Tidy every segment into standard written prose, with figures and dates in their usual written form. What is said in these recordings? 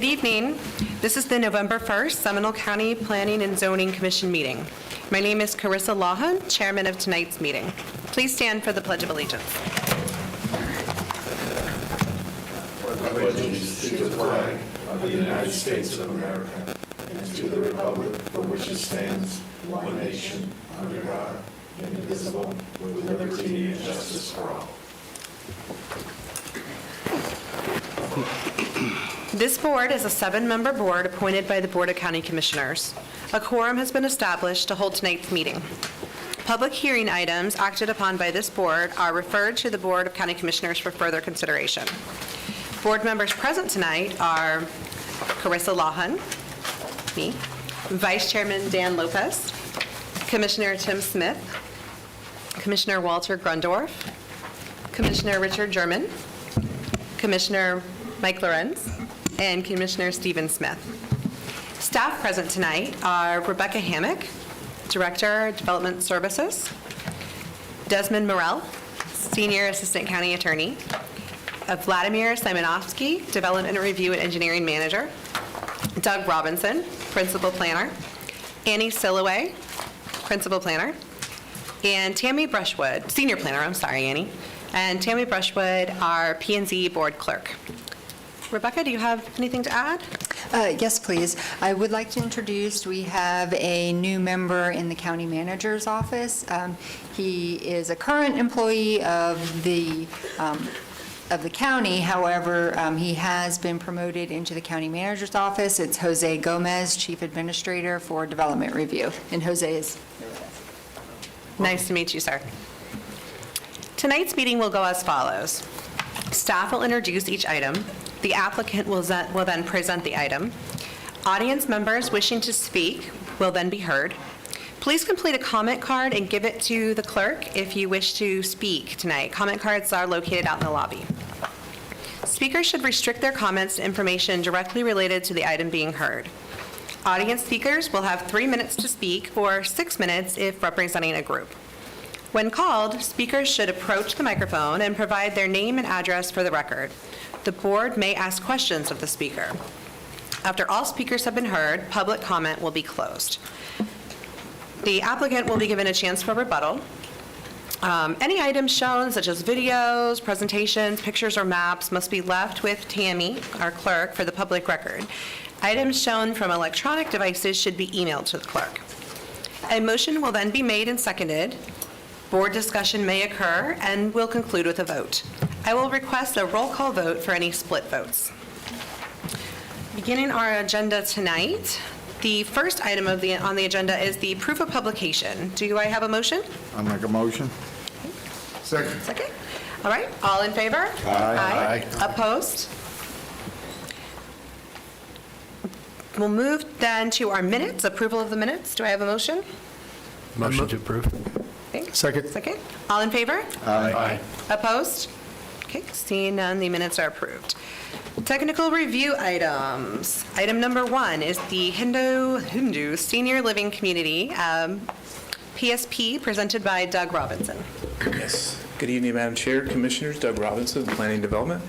Good evening. This is the November 1st Seminole County Planning and Zoning Commission meeting. My name is Carissa Lawhon, chairman of tonight's meeting. Please stand for the Pledge of Allegiance. I pledge allegiance to the flag of the United States of America and to the republic for which it stands, one nation, under God, indivisible, with liberty and justice for all. This board is a 7-member board appointed by the Board of County Commissioners. A quorum has been established to hold tonight's meeting. Public hearing items acted upon by this board are referred to the Board of County Commissioners for further consideration. Board members present tonight are Carissa Lawhon, me, Vice Chairman Dan Lopez, Commissioner Tim Smith, Commissioner Walter Grundorf, Commissioner Richard German, Commissioner Mike Lorenz, and Commissioner Stephen Smith. Staff present tonight are Rebecca Hammock, Director, Development Services, Desmond Morell, Senior Assistant County Attorney, Vladimir Simonovsky, Development Review and Engineering Manager, Doug Robinson, Principal Planner, Annie Silloway, Principal Planner, and Tammy Brushwood, Senior Planner, I'm sorry, Annie, and Tammy Brushwood, our P&Z Board Clerk. Rebecca, do you have anything to add? Yes, please. I would like to introduce, we have a new member in the county manager's office. He is a current employee of the county. However, he has been promoted into the county manager's office. It's Jose Gomez, Chief Administrator for Development Review. And Jose is here with us. Nice to meet you, sir. Tonight's meeting will go as follows. Staff will introduce each item. The applicant will then present the item. Audience members wishing to speak will then be heard. Please complete a comment card and give it to the clerk if you wish to speak tonight. Comment cards are located out in the lobby. Speakers should restrict their comments to information directly related to the item being heard. Audience speakers will have 3 minutes to speak or 6 minutes if representing a group. When called, speakers should approach the microphone and provide their name and address for the record. The board may ask questions of the speaker. After all speakers have been heard, public comment will be closed. The applicant will be given a chance for rebuttal. Any items shown, such as videos, presentations, pictures, or maps, must be left with Tammy, our clerk, for the public record. Items shown from electronic devices should be emailed to the clerk. A motion will then be made and seconded. Board discussion may occur and will conclude with a vote. I will request a roll call vote for any split votes. Beginning our agenda tonight, the first item on the agenda is the proof of publication. Do I have a motion? I make a motion. Second. Second. All right, all in favor? Aye. Opposed? We'll move then to our minutes, approval of the minutes. Do I have a motion? Motion to approve. Okay. Second. Second. All in favor? Aye. Opposed? Okay, seeing none, the minutes are approved. Technical review items. Item number 1 is the Hindu Senior Living Community PSP presented by Doug Robinson. Yes. Good evening, Madam Chair, Commissioners. Doug Robinson, Planning Development.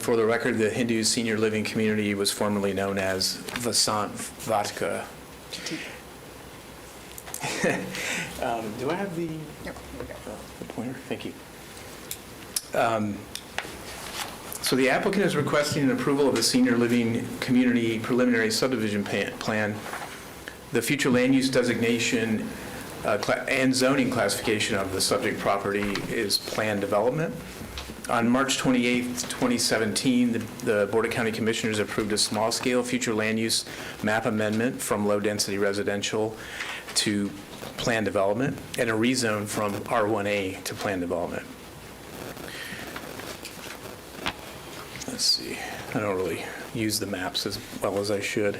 For the record, the Hindu Senior Living Community was formerly known as Vasant Vatka. Do I have the pointer? Thank you. So the applicant is requesting an approval of the Senior Living Community Preliminary Subdivision Plan. The future land use designation and zoning classification of the subject property is planned development. On March 28, 2017, the Board of County Commissioners approved a small-scale future land use map amendment from low-density residential to planned development and a rezone from R1A to planned development. Let's see, I don't really use the maps as well as I should.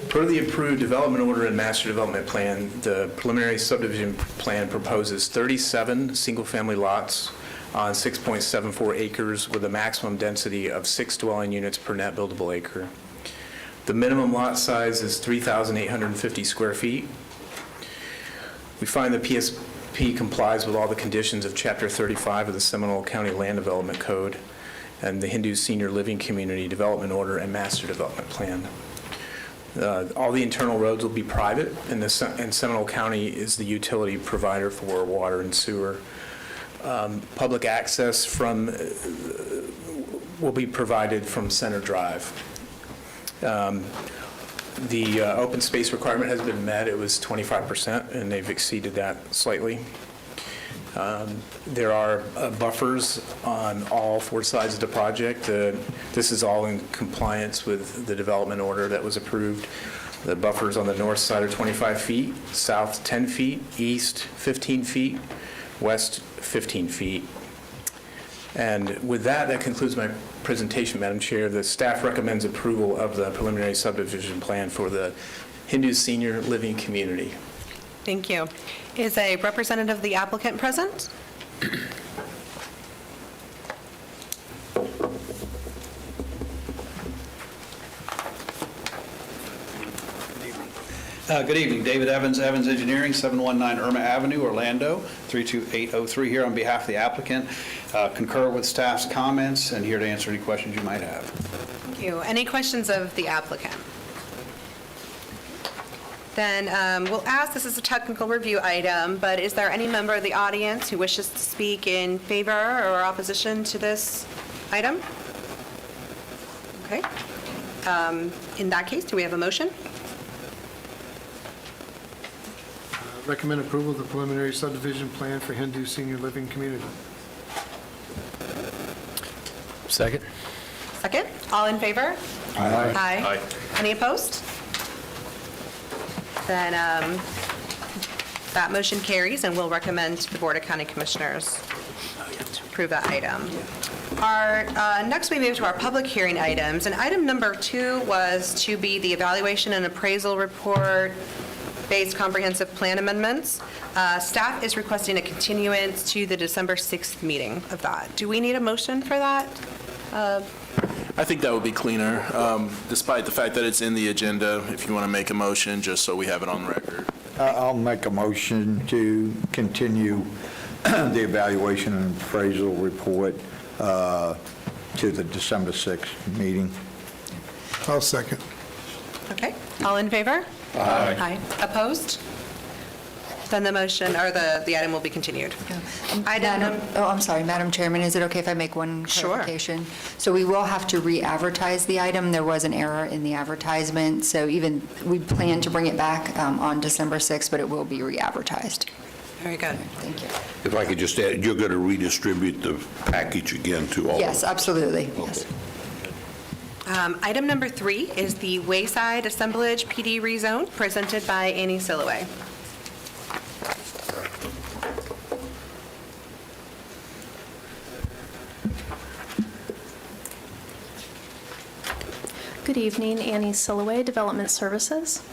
Per the approved development order and master development plan, the preliminary subdivision plan proposes 37 single-family lots on 6.74 acres with a maximum density of 6 dwelling units per net buildable acre. The minimum lot size is 3,850 square feet. We find the PSP complies with all the conditions of Chapter 35 of the Seminole County Land Development Code and the Hindu Senior Living Community Development Order and Master Development Plan. All the internal roads will be private, and Seminole County is the utility provider for water and sewer. Public access will be provided from Center Drive. The open space requirement has been met. It was 25%, and they've exceeded that slightly. There are buffers on all 4 sides of the project. This is all in compliance with the development order that was approved. The buffers on the north side are 25 feet, south 10 feet, east 15 feet, west 15 feet. And with that, that concludes my presentation, Madam Chair. The staff recommends approval of the preliminary subdivision plan for the Hindu Senior Living Community. Thank you. Is a representative of the applicant present? Good evening, David Evans, Evans Engineering, 719 Irma Avenue, Orlando, 32803 here on behalf of the applicant. Concur with staff's comments and here to answer any questions you might have. Thank you. Any questions of the applicant? Then we'll ask, this is a technical review item, but is there any member of the audience who wishes to speak in favor or opposition to this item? Okay. In that case, do we have a motion? Recommend approval of the preliminary subdivision plan for Hindu Senior Living Community. Second? Second? All in favor? Aye. Aye. Any opposed? Then that motion carries, and we'll recommend to the Board of County Commissioners to approve that item. Next, we move to our public hearing items, and item number 2 was to be the evaluation and appraisal report based comprehensive plan amendments. Staff is requesting a continuance to the December 6th meeting of that. Do we need a motion for that? I think that would be cleaner, despite the fact that it's in the agenda, if you want to make a motion, just so we have it on record. I'll make a motion to continue the evaluation and appraisal report to the December 6th meeting. I'll second. Okay, all in favor? Aye. Opposed? Then the motion, or the item will be continued. I'm sorry, Madam Chairman, is it okay if I make one Sure. clarification? So we will have to re-advertise the item. There was an error in the advertisement, so we plan to bring it back on December 6th, but it will be re-advertised. Very good. Thank you. If I could just add, you're going to redistribute the package again to all? Yes, absolutely, yes. Item number 3 is the Wayside Assemblage PD rezone, presented by Annie Silloway. Good evening, Annie Silloway, Development Services.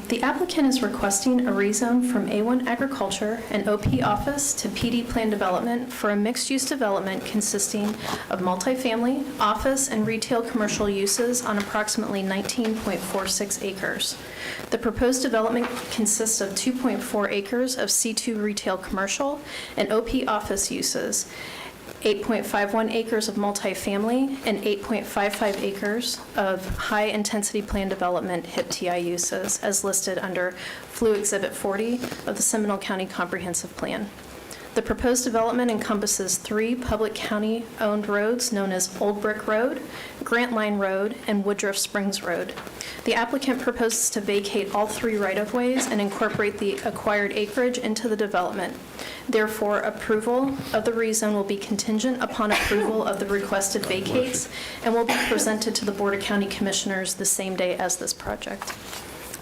The applicant is requesting a rezone from A1 Agriculture and OP Office to PD Plan Development for a mixed-use development consisting of multifamily, office, and retail commercial uses on approximately 19.46 acres. The proposed development consists of 2.4 acres of C2 retail commercial and OP office uses, 8.51 acres of multifamily, and 8.55 acres of high-intensity plan development HIP-TI uses, as listed under Flu Exhibit 40 of the Seminole County Comprehensive Plan. The proposed development encompasses 3 public county-owned roads known as Old Brick Road, Grant Line Road, and Woodruff Springs Road. The applicant proposes to vacate all 3 right-of-ways and incorporate the acquired acreage into the development. Therefore, approval of the rezone will be contingent upon approval of the requested vacates and will be presented to the Board of County Commissioners the same day as this project.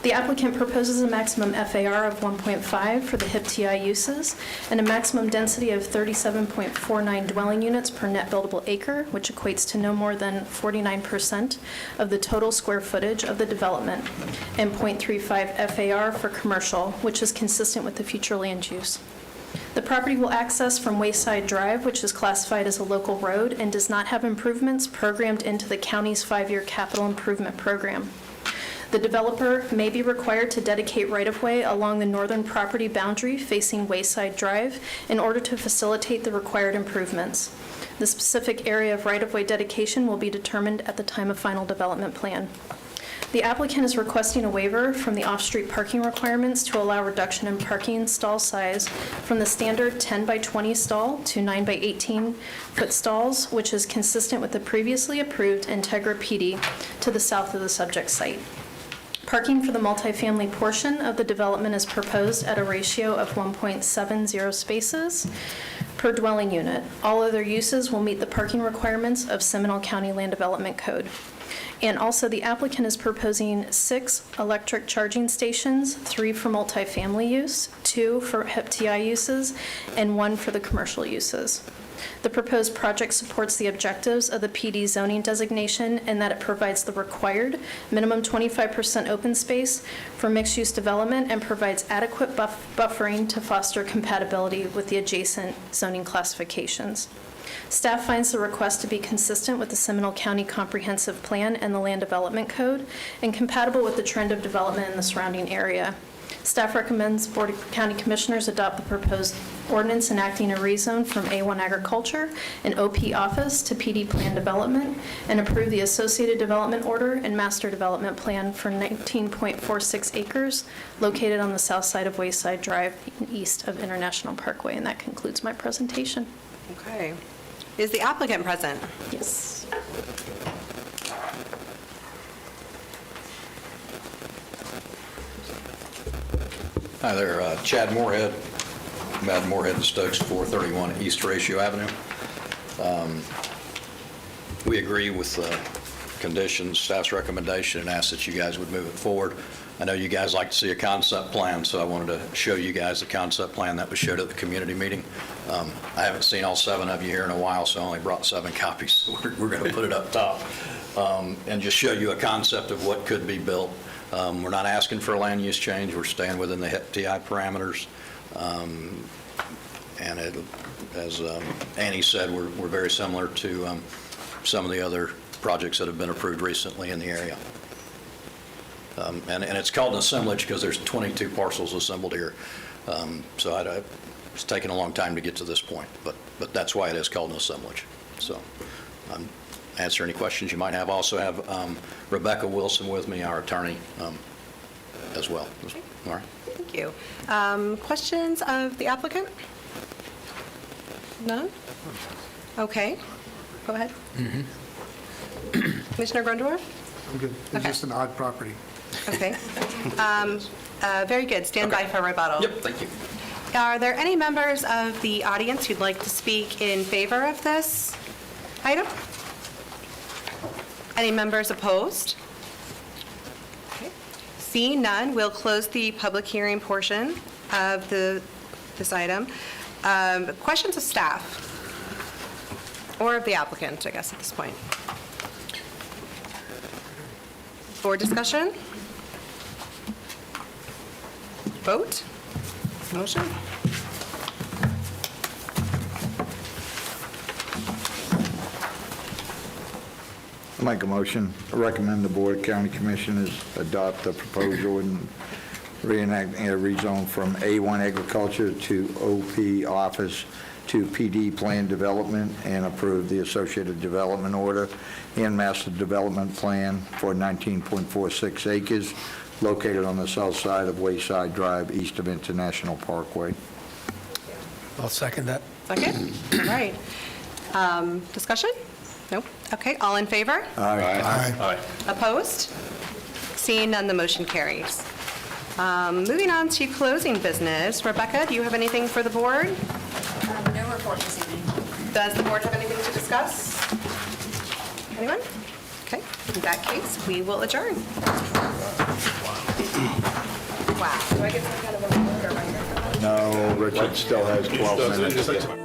The applicant proposes a maximum FAR of 1.5 for the HIP-TI uses and a maximum density of 37.49 dwelling units per net buildable acre, which equates to no more than 49% of the total square footage of the development, and 0.35 FAR for commercial, which is consistent with the future land use. The property will access from Wayside Drive, which is classified as a local road and does not have improvements programmed into the county's 5-year capital improvement program. The developer may be required to dedicate right-of-way along the northern property boundary facing Wayside Drive in order to facilitate the required improvements. The specific area of right-of-way dedication will be determined at the time of final development plan. The applicant is requesting a waiver from the off-street parking requirements to allow reduction in parking stall size from the standard 10 by 20 stall to 9 by 18 foot stalls, which is consistent with the previously approved Integra PD to the south of the subject site. Parking for the multifamily portion of the development is proposed at a ratio of 1.70 spaces per dwelling unit. All other uses will meet the parking requirements of Seminole County Land Development Code. And also, the applicant is proposing 6 electric charging stations, 3 for multifamily use, 2 for HIP-TI uses, and 1 for the commercial uses. The proposed project supports the objectives of the PD zoning designation in that it provides the required minimum 25% open space for mixed-use development and provides adequate buffering to foster compatibility with the adjacent zoning classifications. Staff finds the request to be consistent with the Seminole County Comprehensive Plan and the Land Development Code and compatible with the trend of development in the surrounding area. Staff recommends Board of County Commissioners adopt the proposed ordinance enacting a rezone from A1 Agriculture and OP Office to PD Plan Development and approve the associated development order and master development plan for 19.46 acres located on the south side of Wayside Drive east of International Parkway. And that concludes my presentation. Okay. Is the applicant present? Yes. Hi there, Chad Moorhead, Madden Moorhead and Stokes, 431 East Horatio Avenue. We agree with the conditions, staff's recommendation, and ask that you guys would move it forward. I know you guys like to see a concept plan, so I wanted to show you guys the concept plan that was showed at the community meeting. I haven't seen all 7 of you here in a while, so I only brought 7 copies, so we're going to put it up top and just show you a concept of what could be built. We're not asking for a land use change. We're staying within the HIP-TI parameters. And as Annie said, we're very similar to some of the other projects that have been approved recently in the area. And it's called an assemblage because there's 22 parcels assembled here. So it's taken a long time to get to this point, but that's why it is called an assemblage. So answer any questions you might have. I also have Rebecca Wilson with me, our attorney, as well. All right. Thank you. Questions of the applicant? None? Okay. Go ahead. Commissioner Grundorf? I'm good. It's Okay. just an odd property. Okay. Very good. Stand by for rebuttal. Yep, thank you. Are there any members of the audience who'd like to speak in favor of this item? Any members opposed? Okay. Seeing none, we'll close the public hearing portion of this item. Questions of staff? Or of the applicant, I guess, at this point? Board discussion? Vote? Motion? I make a motion, I recommend the Board of County Commissioners adopt the proposal and reenact a rezone from A1 Agriculture to OP Office to PD Plan Development and approve the associated development order and master development plan for 19.46 acres located on the south side of Wayside Drive east of International Parkway. I'll second that. Second? All right. Discussion? Nope. Okay, all in favor? Aye. Opposed? Seeing none, the motion carries. Moving on to closing business. Rebecca, do you have anything for the board? No report this evening. Does the board have anything to discuss? Anyone? Okay, in that case, we will adjourn. Wow. Do I get some kind of a reminder for that? No, Richard still has 12 minutes.